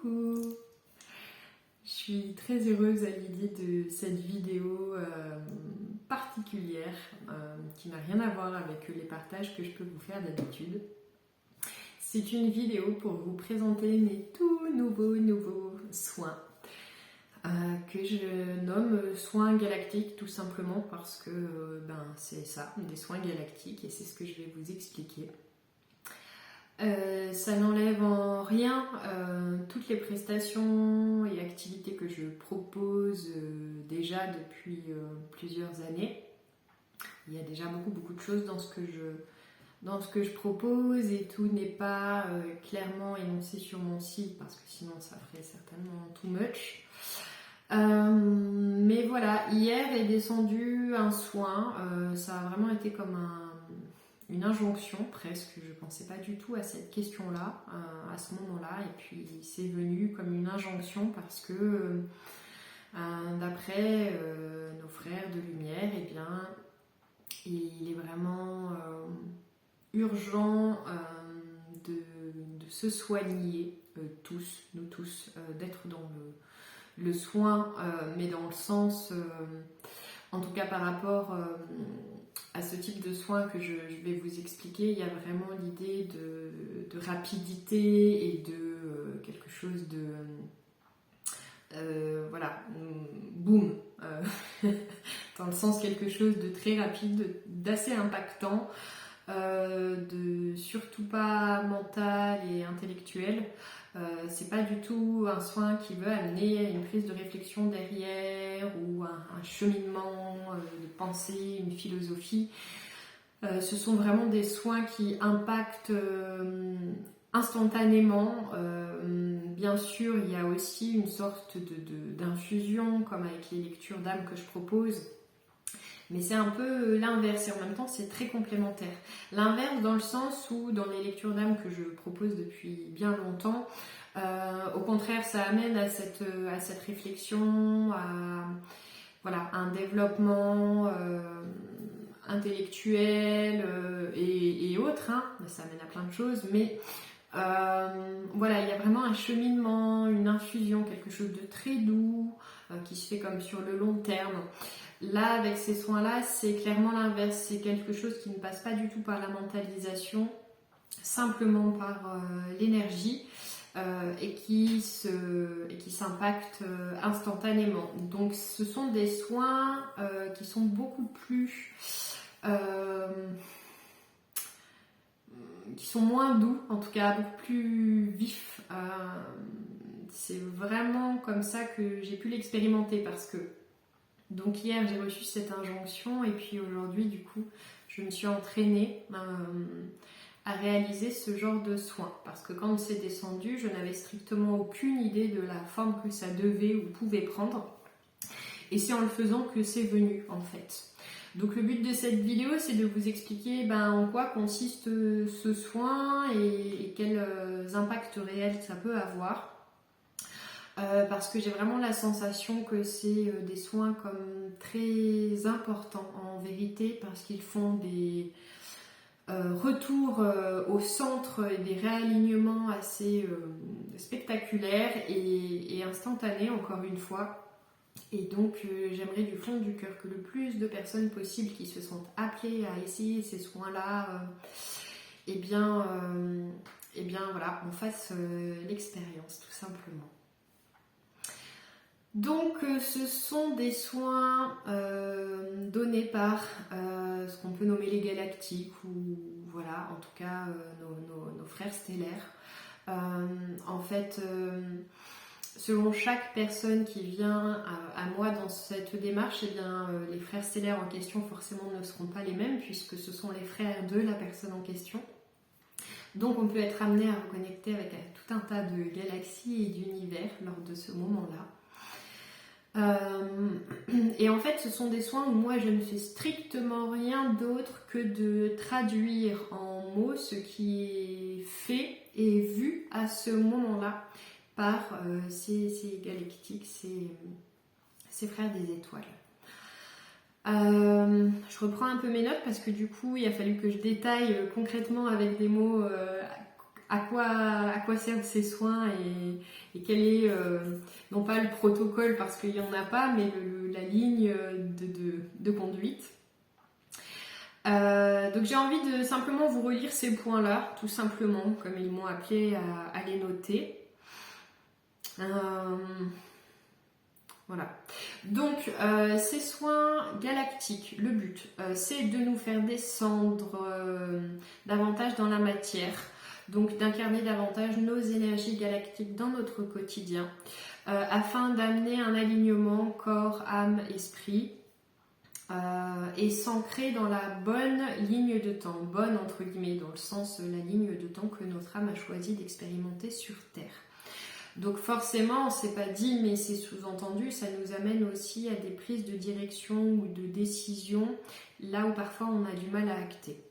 Coucou! Je suis très heureuse à l'idée de cette vidéo particulière qui n'a rien à voir avec les partages que je peux vous faire d'habitude. C'est une vidéo pour vous présenter mes tout nouveaux soins que je nomme soins galactiques tout simplement parce que c'est ça, des soins galactiques, et c'est ce que je vais vous expliquer. Ça n'enlève en rien toutes les prestations et activités que je propose déjà depuis plusieurs années. Il y a déjà beaucoup de choses dans ce que je propose, et tout n'est pas clairement énoncé sur mon site parce que sinon ça ferait certainement too much. Mais voilà, hier est descendu un soin, ça a vraiment été comme une injonction presque. Je ne pensais pas du tout à cette question-là à ce moment-là, et puis c'est venu comme une injonction parce que d'après nos frères de lumière, eh bien, il est vraiment urgent de se soigner nous tous, d'être dans le soin, mais dans le sens, en tout cas par rapport à ce type de soins que je vais vous expliquer, il y a vraiment l'idée de rapidité et de quelque chose de boum, dans le sens quelque chose de très rapide, d'assez impactant, de surtout pas mental et intellectuel. C'est pas du tout un soin qui veut amener une prise de réflexion derrière ou un cheminement de pensée, une philosophie. Ce sont vraiment des soins qui impactent instantanément. Bien sûr, il y a aussi une sorte d'infusion, comme avec les lectures d'âme que je propose. Mais c'est un peu l'inverse, et en même temps c'est très complémentaire. L'inverse dans le sens où dans les lectures d'âme que je propose depuis bien longtemps, au contraire ça amène à cette réflexion, à un développement intellectuel et autres, hein. Ça amène à plein de choses, mais il y a vraiment un cheminement, une infusion, quelque chose de très doux qui se fait comme sur le long terme. Là, avec ces soins-là, c'est clairement l'inverse. C'est quelque chose qui ne passe pas du tout par la mentalisation, simplement par l'énergie, et qui s'impacte instantanément. Donc, ce sont des soins qui sont beaucoup plus... qui sont moins doux, en tout cas beaucoup plus vifs. C'est vraiment comme ça que j'ai pu l'expérimenter, parce que donc hier j'ai reçu cette injonction, et puis aujourd'hui du coup je me suis entraînée à réaliser ce genre de soins, parce que quand c'est descendu, je n'avais strictement aucune idée de la forme que ça devait ou pouvait prendre, et c'est en le faisant que c'est venu en fait. Donc le but de cette vidéo, c'est de vous expliquer en quoi consiste ce soin et quels impacts réels ça peut avoir. Parce que j'ai vraiment la sensation que c'est des soins comme très importants en vérité, parce qu'ils font des retours au centre et des réalignements assez spectaculaires et instantanés, encore une fois. Et donc j'aimerais du fond du cœur que le plus de personnes possibles qui se sentent appelées à essayer ces soins-là, on fasse l'expérience tout simplement. Donc ce sont des soins donnés par ce qu'on peut nommer les galactiques, ou voilà, en tout cas nos frères stellaires. Selon chaque personne qui vient à moi dans cette démarche, les frères stellaires en question forcément ne seront pas les mêmes, puisque ce sont les frères de la personne en question. Donc on peut être amené à reconnecter avec tout un tas de galaxies et d'univers lors de ce moment-là. Et en fait, ce sont des soins où moi je ne fais strictement rien d'autre que de traduire en mots ce qui est fait et vu à ce moment-là par ces galactiques, ces frères des étoiles. Je reprends un peu mes notes parce que du coup il a fallu que je détaille concrètement avec des mots à quoi servent ces soins et quel est, non pas le protocole parce qu'il n'y en a pas, mais la ligne de conduite. Donc j'ai envie de simplement vous relire ces points-là, tout simplement, comme ils m'ont appelé à les noter. Voilà. Donc ces soins galactiques, le but, c'est de nous faire descendre davantage dans la matière, donc d'incarner davantage nos énergies galactiques dans notre quotidien, afin d'amener un alignement corps, âme, esprit, et s'ancrer dans la bonne ligne de temps, bonne entre guillemets, dans le sens la ligne de temps que notre âme a choisi d'expérimenter sur Terre. Donc forcément, c'est pas dit, mais c'est sous-entendu, ça nous amène aussi à des prises de direction ou de décision, là où parfois on a du mal à acter.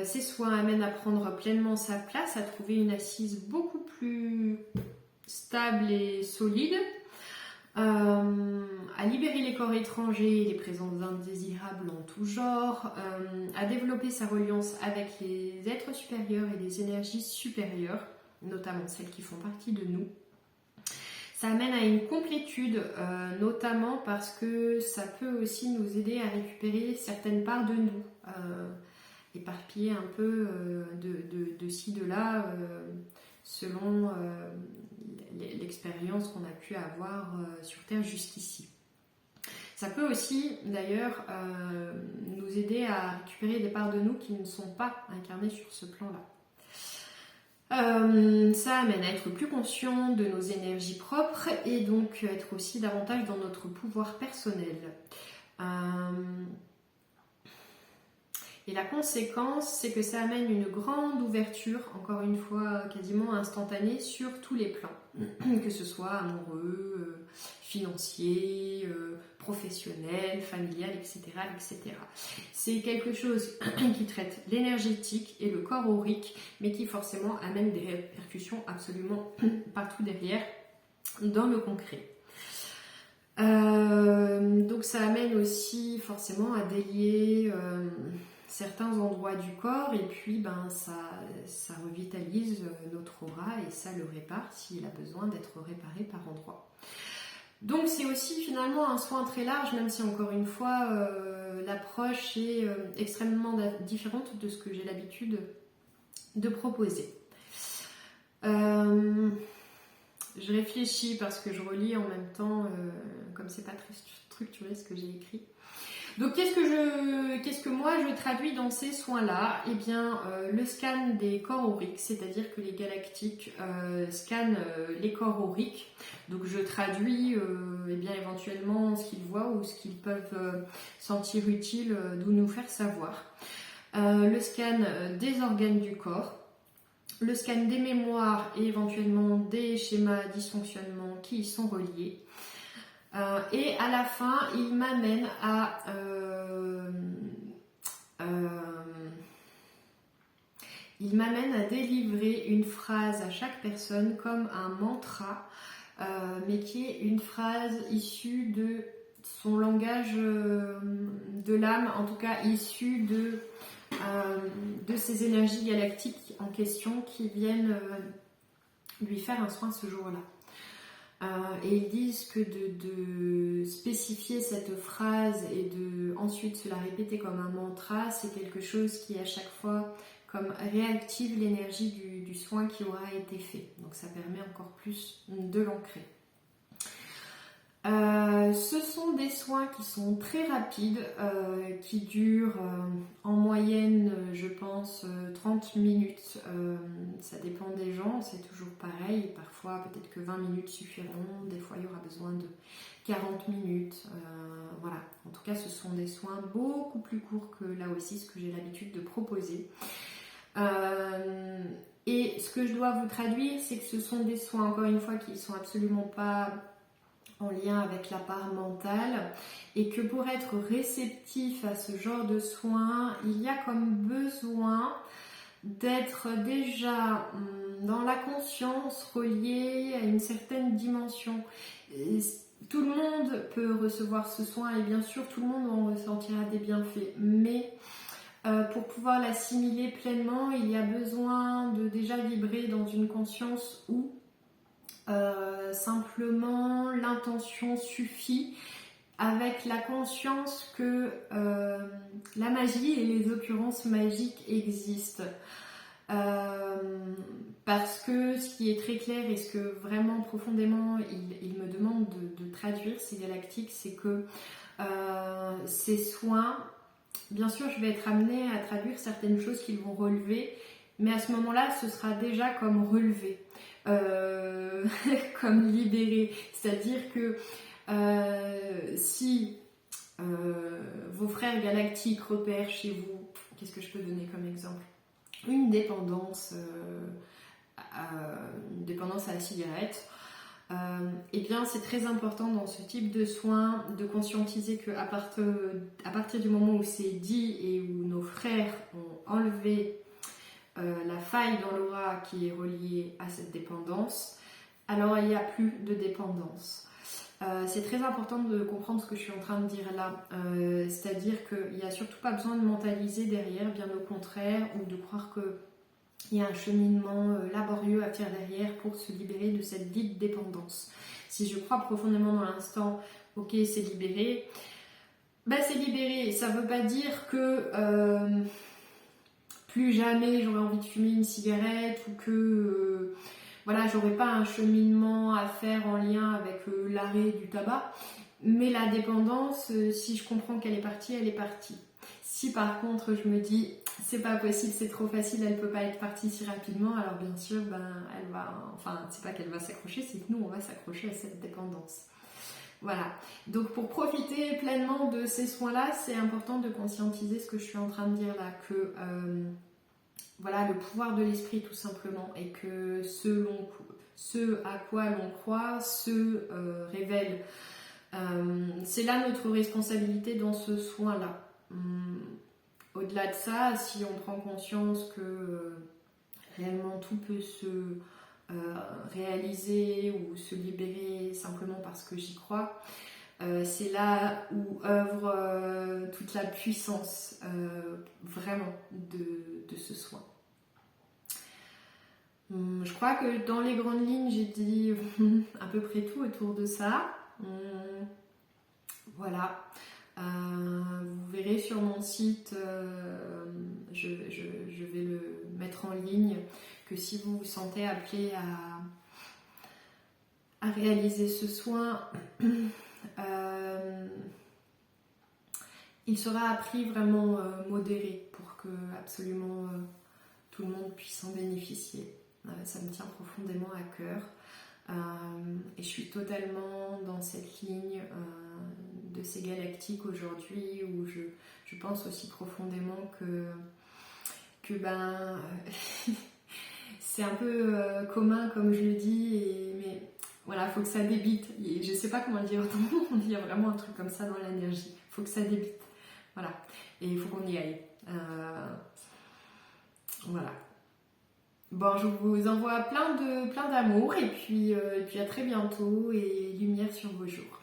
Ces soins amènent à prendre pleinement sa place, à trouver une assise beaucoup plus stable et solide, à libérer les corps étrangers et les présences indésirables en tout genre, à développer sa reliance avec les êtres supérieurs et les énergies supérieures, notamment celles qui font partie de nous. Ça amène à une complétude, notamment parce que ça peut aussi nous aider à récupérer certaines parts de nous, éparpillées un peu de ci, de là, selon l'expérience qu'on a pu avoir sur Terre jusqu'ici. Ça peut aussi, d'ailleurs, nous aider à récupérer des parts de nous qui ne sont pas incarnées sur ce plan-là. Ça amène à être plus conscient de nos énergies propres et donc être aussi davantage dans notre pouvoir personnel. Et la conséquence, c'est que ça amène une grande ouverture, encore une fois quasiment instantanée, sur tous les plans, que ce soit amoureux, financier, professionnel, familial, etc., etc. C'est quelque chose qui traite l'énergétique et le corps aurique, mais qui forcément amène des répercussions absolument partout derrière, dans le concret. Donc ça amène aussi forcément à délier certains endroits du corps et puis ça revitalise notre aura et ça le répare s'il a besoin d'être réparé par endroits. Donc c'est aussi finalement un soin très large, même si encore une fois l'approche est extrêmement différente de ce que j'ai l'habitude de proposer. Je réfléchis parce que je relis en même temps, comme c'est pas très structuré ce que j'ai écrit. Donc qu'est-ce que moi je traduis dans ces soins-là ? Eh bien le scan des corps auriques, c'est-à-dire que les galactiques scannent les corps auriques. Donc je traduis eh bien, éventuellement ce qu'ils voient ou ce qu'ils peuvent sentir utile de nous faire savoir. Le scan des organes du corps, le scan des mémoires et éventuellement des schémas dysfonctionnements qui y sont reliés. Et à la fin, il m'amène à délivrer une phrase à chaque personne comme un mantra, mais qui est une phrase issue de son langage de l'âme, en tout cas issue de ces énergies galactiques en question qui viennent lui faire un soin ce jour-là. Et ils disent que de spécifier cette phrase et de ensuite se la répéter comme un mantra, c'est quelque chose qui à chaque fois comme réactive l'énergie du soin qui aura été fait. Donc ça permet encore plus de l'ancrer. Ce sont des soins qui sont très rapides, qui durent en moyenne, je pense, 30 minutes. Ça dépend des gens, c'est toujours pareil. Parfois, peut-être que 20 minutes suffiront. Des fois, il y aura besoin de 40 minutes. Voilà. En tout cas, ce sont des soins beaucoup plus courts que là aussi, ce que j'ai l'habitude de proposer. Et ce que je dois vous traduire, c'est que ce sont des soins, encore une fois, qui ne sont absolument pas en lien avec la part mentale et que pour être réceptif à ce genre de soins, il y a comme besoin d'être déjà dans la conscience reliée à une certaine dimension. Et tout le monde peut recevoir ce soin et bien sûr tout le monde en ressentira des bienfaits, mais Pour pouvoir l'assimiler pleinement, il y a besoin de déjà vibrer dans une conscience où simplement l'intention suffit, avec la conscience que la magie et les occurrences magiques existent. Parce que ce qui est très clair et ce que vraiment profondément il me demande de traduire, ces galactiques, c'est que ces soins, bien sûr je vais être amenée à traduire certaines choses qu'ils vont relever, mais à ce moment-là ce sera déjà comme relevé, comme libéré, c'est-à-dire que si vos frères galactiques repèrent chez vous, qu'est-ce que je peux donner comme exemple, une dépendance à la cigarette, et bien c'est très important dans ce type de soins de conscientiser qu'à partir du moment où c'est dit et où nos frères ont enlevé la faille dans l'aura qui est reliée à cette dépendance, alors il n'y a plus de dépendance. C'est très important de comprendre ce que je suis en train de dire là, c'est-à-dire qu'il n'y a surtout pas besoin de mentaliser derrière, bien au contraire, ou de croire qu'il y a un cheminement laborieux à faire derrière pour se libérer de cette dite dépendance. Si je crois profondément dans l'instant, ok, c'est libéré, ben c'est libéré. Ça ne veut pas dire que plus jamais j'aurais envie de fumer une cigarette ou que voilà, j'aurais pas un cheminement à faire en lien avec l'arrêt du tabac, mais la dépendance, si je comprends qu'elle est partie, elle est partie. Si par contre je me dis c'est pas possible, c'est trop facile, elle peut pas être partie si rapidement, alors bien sûr, elle va, enfin c'est pas qu'elle va s'accrocher, c'est que nous on va s'accrocher à cette dépendance. Voilà, donc pour profiter pleinement de ces soins-là, c'est important de conscientiser ce que je suis en train de dire là, que voilà, le pouvoir de l'esprit tout simplement, et que ce à quoi l'on croit se révèle. C'est là notre responsabilité dans ce soin-là. Au-delà de ça, si on prend conscience que réellement tout peut se réaliser ou se libérer simplement parce que j'y crois, c'est là où œuvre toute la puissance vraiment de ce soin. Je crois que dans les grandes lignes, j'ai dit à peu près tout autour de ça. Voilà. Vous verrez sur mon site, je vais le mettre en ligne, que si vous vous sentez appelé à réaliser ce soin, il sera appris vraiment modéré pour que absolument tout le monde puisse en bénéficier. Ça me tient profondément à cœur et je suis totalement dans cette ligne de ces galactiques aujourd'hui, où je pense aussi profondément que c'est un peu commun comme je le dis, mais voilà, il faut que ça débite. Et je sais pas comment le dire autrement, on dit vraiment un truc comme ça dans l'énergie. Il faut que ça débite. Voilà. Et il faut qu'on y aille. Voilà. Bon, je vous envoie plein d'amour et puis à très bientôt, et lumière sur vos jours.